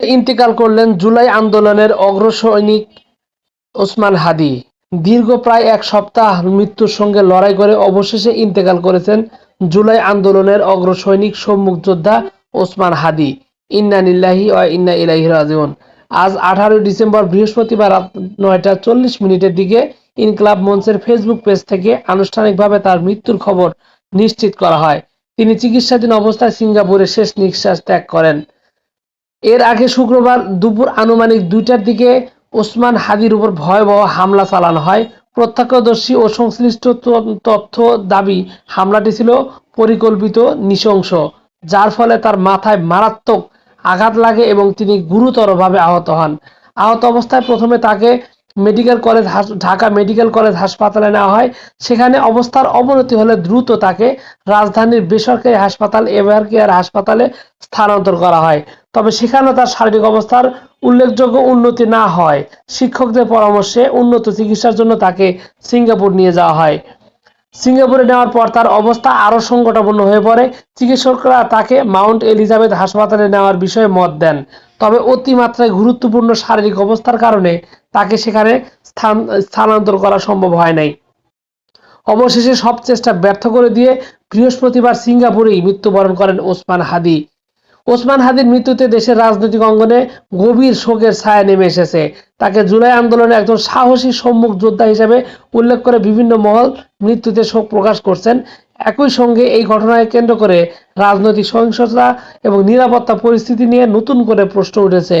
ইন্তেকাল করলেন জুলাই আন্দোলনের অগ্রসৈনিক ওসমান হাদি। দীর্ঘ প্রায় এক সপ্তাহ মৃত্যুর সঙ্গে লড়াই করে অবশেষে ইন্তেকাল করেছেন জুলাই আন্দোলনের অগ্রসৈনিক সম্মুখ যোদ্ধা ওসমান হাদি। ইন্না লিল্লাহি ওয়া ইন্না ইলাইহি রাজিউন। আজ 18 ডিসেম্বর বৃহস্পতিবার রাত 9টা 40 মিনিটের দিকে ইনকিলাব মঞ্চের ফেসবুক পেজ থেকে আনুষ্ঠানিকভাবে তার মৃত্যুর খবর নিশ্চিত করা হয়। তিনি চিকিৎসাধীন অবস্থায় সিঙ্গাপুরে শেষ নিঃশ্বাস ত্যাগ করেন। এর আগে শুক্রবার দুপুর আনুমানিক 2টার দিকে ওসমান হাদির উপর ভয়াবহ হামলা চালানো হয়। প্রত্যক্ষদর্শী ও সংশ্লিষ্ট তথ্য দাবি হামলাটি ছিল পরিকল্পিত, নৃশংস, যার ফলে তার মাথায় মারাত্মক আঘাত লাগে এবং তিনি গুরুতরভাবে আহত হন। আহত অবস্থায় প্রথমে তাকে ঢাকা মেডিকেল কলেজ হাসপাতালে নেওয়া হয়। সেখানে অবস্থার অবনতি হলে দ্রুত তাকে রাজধানীর বেসরকারি হাসপাতাল এভার কেয়ার হাসপাতালে স্থানান্তর করা হয়। তবে সেখানেও তার শারীরিক অবস্থার উল্লেখযোগ্য উন্নতি না হয় শিক্ষকদের পরামর্শে উন্নত চিকিৎসার জন্য তাকে সিঙ্গাপুর নিয়ে যাওয়া হয়। সিঙ্গাপুরে নেওয়ার পর তার অবস্থা আরও সংকটাপন্ন হয়ে পড়ে। চিকিৎসকরা তাকে মাউন্ট এলিজাবেথ হাসপাতালে নেওয়ার বিষয়ে মত দেন, তবে অতিমাত্রায় গুরুত্বপূর্ণ শারীরিক অবস্থার কারণে তাকে সেখানে স্থানান্তর করা সম্ভব হয় নাই। অবশেষে সব চেষ্টা ব্যর্থ করে দিয়ে বৃহস্পতিবার সিঙ্গাপুরেই মৃত্যুবরণ করেন ওসমান হাদি। ওসমান হাদির মৃত্যুতে দেশের রাজনৈতিক অঙ্গনে গভীর শোকের ছায়া নেমে এসেছে। তাকে জুলাই আন্দোলনে একজন সাহসী সম্মুখ যোদ্ধা হিসেবে উল্লেখ করে বিভিন্ন মহল মৃত্যুতে শোক প্রকাশ করছেন। একই সঙ্গে এই ঘটনাকে কেন্দ্র করে রাজনৈতিক সহিংসতা এবং নিরাপত্তা পরিস্থিতি নিয়ে নতুন করে প্রশ্ন উঠেছে।